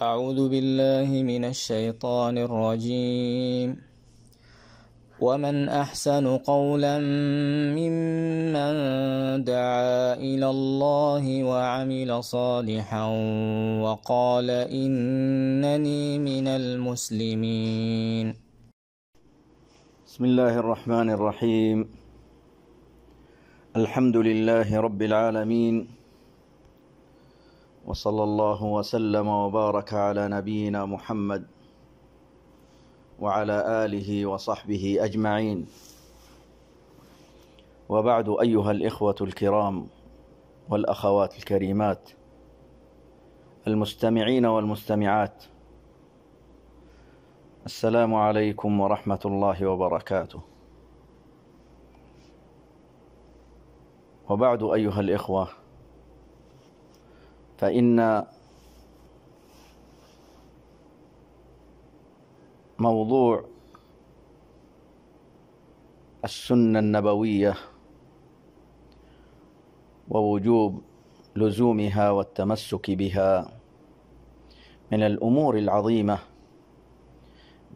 أعوذ بالله من الشيطان الرجيم. ومن أحسن قولا ممن دعا إلى الله وعمل صالحا وقال إنني من المسلمين. بسم الله الرحمن الرحيم. الحمد لله رب العالمين، وصلى الله وسلم وبارك على نبينا محمد وعلى آله وصحبه أجمعين. وبعد، أيها الإخوة الكرام والأخوات الكريمات المستمعين والمستمعات، السلام عليكم ورحمة الله وبركاته. وبعد، أيها الإخوة، فإن موضوع السنة النبوية ووجوب لزومها والتمسك بها من الأمور العظيمة،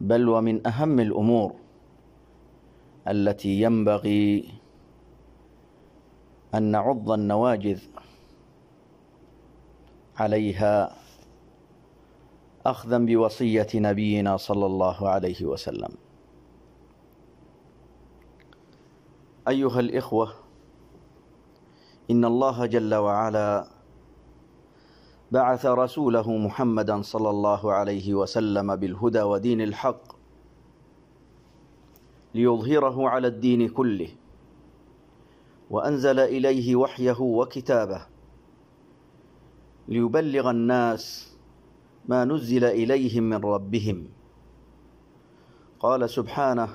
بل ومن أهم الأمور التي ينبغي أن نعض النواجذ عليها، أخذا بوصية نبينا صلى الله عليه وسلم. أيها الإخوة، إن الله جل وعلا بعث رسوله محمدا صلى الله عليه وسلم بالهدى ودين الحق ليظهره على الدين كله، وأنزل إليه وحيه وكتابه ليبلغ الناس ما نزل إليهم من ربهم. قال سبحانه: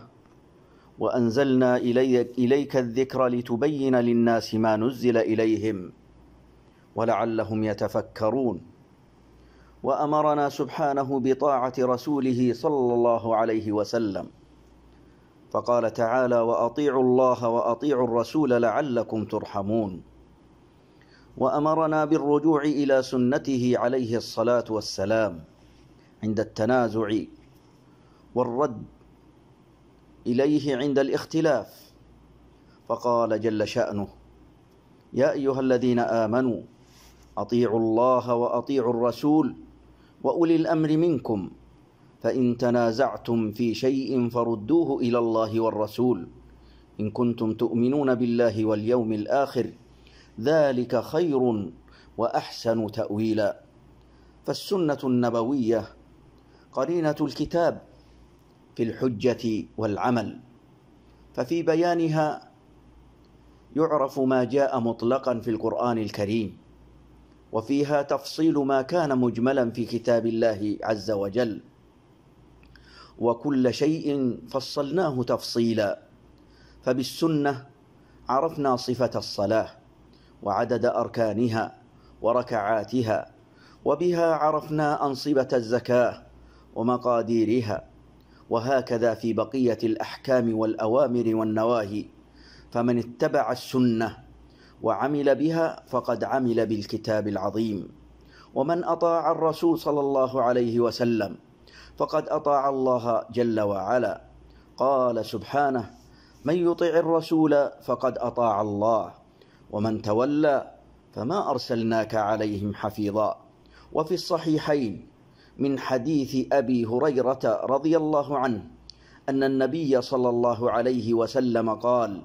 وأنزلنا إليك الذكر لتبين للناس ما نزل إليهم ولعلهم يتفكرون. وأمرنا سبحانه بطاعة رسوله صلى الله عليه وسلم، فقال تعالى: وأطيعوا الله وأطيعوا الرسول لعلكم ترحمون. وأمرنا بالرجوع إلى سنته عليه الصلاة والسلام عند التنازع والرد إليه عند الاختلاف، فقال جل شأنه: يا أيها الذين آمنوا أطيعوا الله وأطيعوا الرسول وأولي الأمر منكم، فإن تنازعتم في شيء فردوه إلى الله والرسول إن كنتم تؤمنون بالله واليوم الآخر، ذلك خير وأحسن تأويلا. فالسنة النبوية قرينة الكتاب في الحجة والعمل، ففي بيانها يعرف ما جاء مطلقا في القرآن الكريم، وفيها تفصيل ما كان مجملا في كتاب الله عز وجل، وكل شيء فصلناه تفصيلا. فبالسنة عرفنا صفة الصلاة وعدد أركانها وركعاتها، وبها عرفنا أنصبة الزكاة ومقاديرها، وهكذا في بقية الأحكام والأوامر والنواهي. فمن اتبع السنة وعمل بها فقد عمل بالكتاب العظيم، ومن أطاع الرسول صلى الله عليه وسلم فقد أطاع الله جل وعلا. قال سبحانه: من يطع الرسول فقد أطاع الله ومن تولى فما أرسلناك عليهم حفيظا. وفي الصحيحين من حديث أبي هريرة رضي الله عنه أن النبي صلى الله عليه وسلم قال: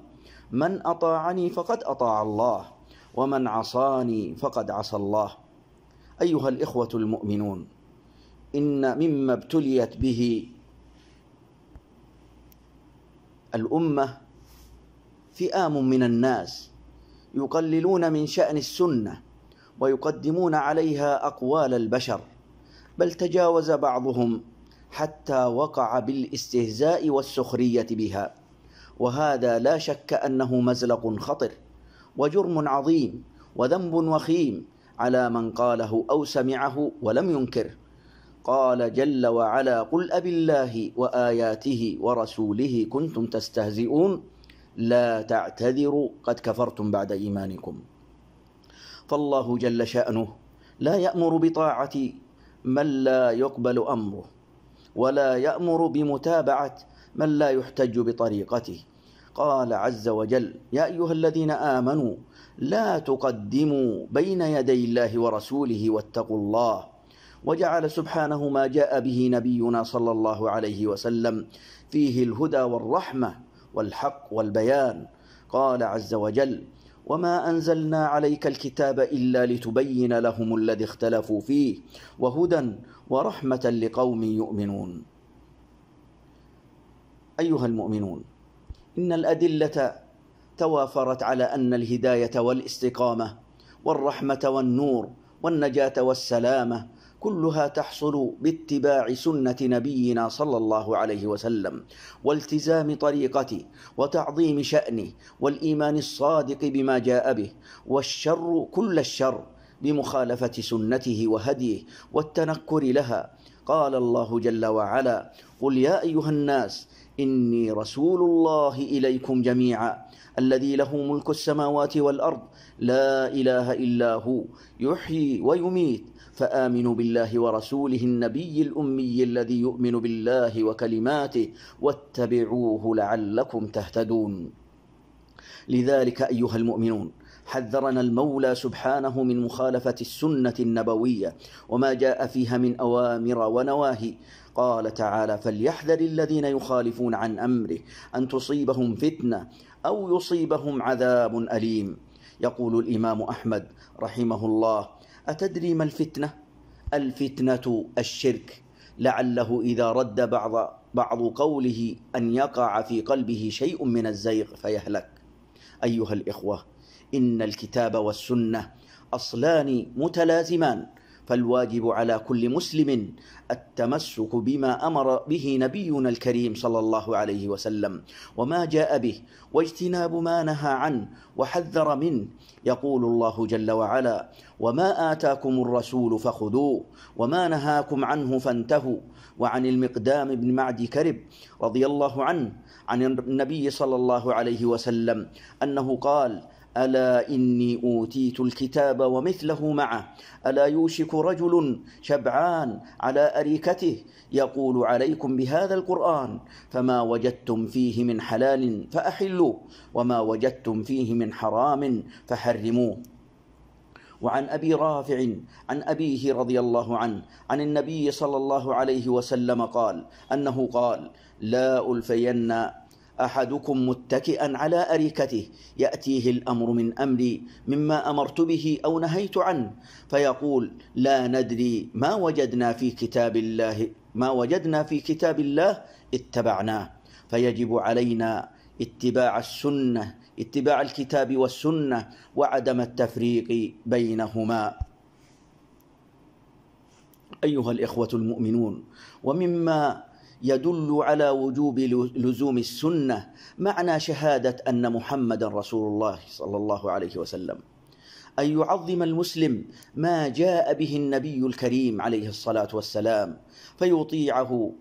من أطاعني فقد أطاع الله ومن عصاني فقد عصى الله. أيها الإخوة المؤمنون، إن مما ابتليت به الأمة فئام من الناس يقللون من شأن السنة ويقدمون عليها أقوال البشر، بل تجاوز بعضهم حتى وقع بالاستهزاء والسخرية بها، وهذا لا شك أنه مزلق خطر وجرم عظيم وذنب وخيم على من قاله أو سمعه ولم ينكر. قال جل وعلا: قل أبالله وآياته ورسوله كنتم تستهزئون لا تعتذروا قد كفرتم بعد إيمانكم. فالله جل شأنه لا يأمر بطاعة من لا يقبل أمره، ولا يأمر بمتابعة من لا يحتج بطريقته. قال عز وجل: يا أيها الذين آمنوا لا تقدموا بين يدي الله ورسوله واتقوا الله. وجعل سبحانه ما جاء به نبينا صلى الله عليه وسلم فيه الهدى والرحمة والحق والبيان. قال عز وجل: وما أنزلنا عليك الكتاب إلا لتبين لهم الذي اختلفوا فيه وهدى ورحمة لقوم يؤمنون. أيها المؤمنون، إن الأدلة توافرت على أن الهداية والاستقامة والرحمة والنور والنجاة والسلامة كلها تحصل باتباع سنة نبينا صلى الله عليه وسلم، والتزام طريقته، وتعظيم شأنه، والإيمان الصادق بما جاء به، والشر كل الشر بمخالفة سنته وهديه والتنكر لها. قال الله جل وعلا: قل يا أيها الناس إني رسول الله إليكم جميعا الذي له ملك السماوات والأرض لا إله إلا هو يحيي ويميت فآمنوا بالله ورسوله النبي الأمي الذي يؤمن بالله وكلماته واتبعوه لعلكم تهتدون. لذلك أيها المؤمنون، حذرنا المولى سبحانه من مخالفة السنة النبوية وما جاء فيها من أوامر ونواهي. قال تعالى: فليحذر الذين يخالفون عن أمره أن تصيبهم فتنة أو يصيبهم عذاب أليم. يقول الإمام أحمد رحمه الله: أتدري ما الفتنة؟ الفتنة الشرك، لعله إذا رد بعض قوله أن يقع في قلبه شيء من الزيغ فيهلك. أيها الإخوة، إن الكتاب والسنة أصلان متلازمان، فالواجب على كل مسلم التمسك بما أمر به نبينا الكريم صلى الله عليه وسلم وما جاء به، واجتناب ما نهى عنه وحذر منه. يقول الله جل وعلا: وما آتاكم الرسول فخذوه وما نهاكم عنه فانتهوا. وعن المقدام بن معد كرب رضي الله عنه عن النبي صلى الله عليه وسلم أنه قال: ألا إني أوتيت الكتاب ومثله معه، ألا يوشك رجل شبعان على أريكته يقول: عليكم بهذا القرآن، فما وجدتم فيه من حلال فأحلوه وما وجدتم فيه من حرام فحرموه. وعن أبي رافع عن أبيه رضي الله عنه عن النبي صلى الله عليه وسلم قال أنه قال: لا ألفين أحدكم متكئا على أريكته يأتيه الأمر من أمري مما أمرت به أو نهيت عنه، فيقول: لا ندري ما وجدنا في كتاب الله اتبعناه. فيجب علينا اتباع الكتاب والسنة وعدم التفريق بينهما. أيها الإخوة المؤمنون، ومما يدل على وجوب لزوم السنة معنى شهادة أن محمد رسول الله صلى الله عليه وسلم، أن يعظم المسلم ما جاء به النبي الكريم عليه الصلاة والسلام، فيطيعه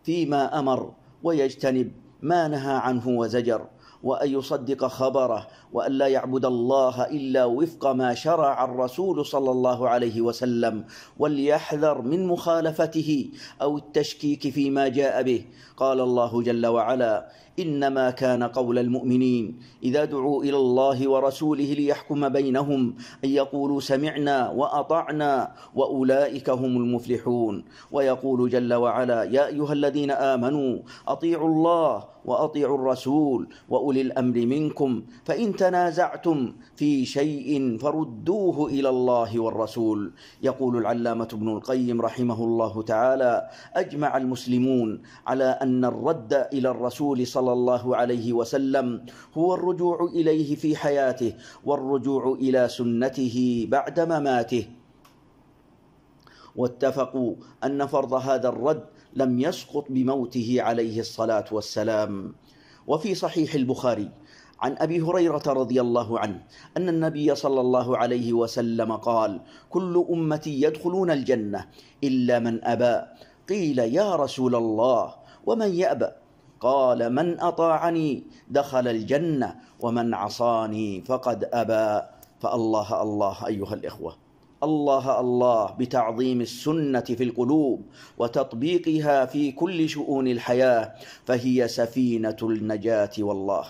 فيما أمر ويجتنب ما نهى عنه وزجر، وأن يصدق خبره، وأن لا يعبد الله إلا وفق ما شرع الرسول صلى الله عليه وسلم، وليحذر من مخالفته أو التشكيك فيما جاء به. قال الله جل وعلا: إنما كان قول المؤمنين إذا دعوا إلى الله ورسوله ليحكم بينهم أن يقولوا سمعنا وأطعنا وأولئك هم المفلحون. ويقول جل وعلا: يا أيها الذين آمنوا أطيعوا الله وأطيعوا الرسول وأولي الأمر منكم فإن تنازعتم في شيء فردوه إلى الله والرسول. يقول العلامة ابن القيم رحمه الله تعالى: أجمع المسلمون على أن الرد إلى الرسول صلى الله عليه وسلم هو الرجوع إليه في حياته والرجوع إلى سنته بعد مماته، واتفقوا أن فرض هذا الرد لم يسقط بموته عليه الصلاة والسلام. وفي صحيح البخاري عن أبي هريرة رضي الله عنه أن النبي صلى الله عليه وسلم قال: كل أمتي يدخلون الجنة إلا من أبى. قيل: يا رسول الله ومن يأبى؟ قال: من أطاعني دخل الجنة ومن عصاني فقد أبى. فالله الله أيها الإخوة، الله الله بتعظيم السنة في القلوب وتطبيقها في كل شؤون الحياة، فهي سفينة النجاة والله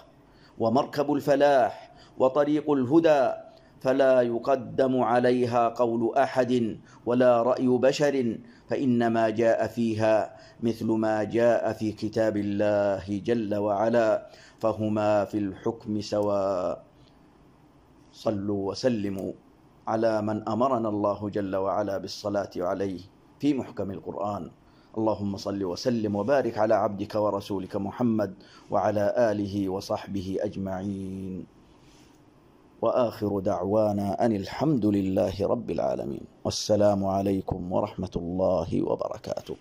ومركب الفلاح وطريق الهدى، فلا يقدم عليها قول أحد ولا رأي بشر، فإنما جاء فيها مثل ما جاء في كتاب الله جل وعلا، فهما في الحكم سواء. صلوا وسلموا على من أمرنا الله جل وعلا بالصلاة عليه في محكم القرآن. اللهم صل وسلم وبارك على عبدك ورسولك محمد وعلى آله وصحبه أجمعين، وآخر دعوانا أن الحمد لله رب العالمين، والسلام عليكم ورحمة الله وبركاته.